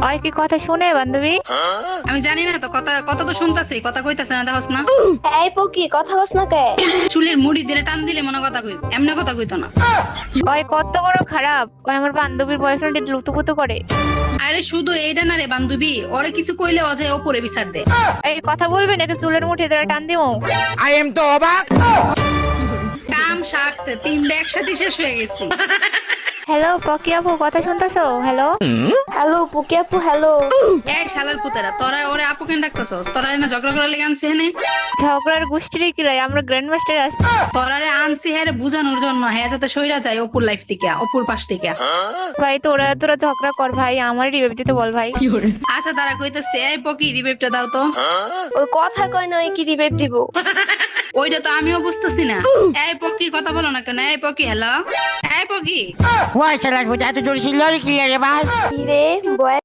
ওই কি কথা শুনে বান্ধবী? আমি জানি না তো, কথা কথা তো শুনতাছি, কথা কইতাছে না, দেখছ না? এই পকি কথা কস না কে? চুলের মুড়ি দিলে টান দিলে মনে কথা কইব, এমনি কথা কইতো না। ওই কত বড় খারাপ, ওই আমার বান্ধবীর বয়ফ্রেন্ড লুতুপুতু করে। আরে শুধু এইটা না রে বান্ধবী, ওরে কিছু কইলে অজয় ওপরে বিচার দে। এই কথা বলবি না, চুলের মুঠি ধরে টান দিও। I am তো অবাক। কাম সারছে, তিনটা একসাথে শেষ হয়ে গেছি। হ্যালো পকি আপু, কথা শুনতেছো? হ্যালো হ্যালো পকি আপু, হ্যালো। এই শালার পুতেরা, তোরা ওরে আপু কেন ডাকতেছস? তোরা না ঝগড়া করার লেগে আনছি হেনে? ঝগড়ার গোষ্ঠীর কি লাই, আমরা গ্র্যান্ড মাস্টার আছি। তোরারে আনছি হ্যাঁ বুঝানোর জন্য, হ্যাঁ যাতে সইরা যায় অপুর লাইফ থেকে, অপুর পাশ থেকে। ভাই তোরা তোরা ঝগড়া কর ভাই, আমার রিভাইভ দিতে বল ভাই। আচ্ছা তারা কইতেছে, এই পকি রিভাইভটা দাও তো। ওই কথা কয় না, ওই কি রিভাইভ দিব? ওইটা তো আমিও বুঝতেছি না। এই পকি কথা বলো না কেন? এই পকি, হ্যালো এই পকি। ওই শালার পুত এত জোরে চিল্লালি কি রে ভাই? কি রে বয়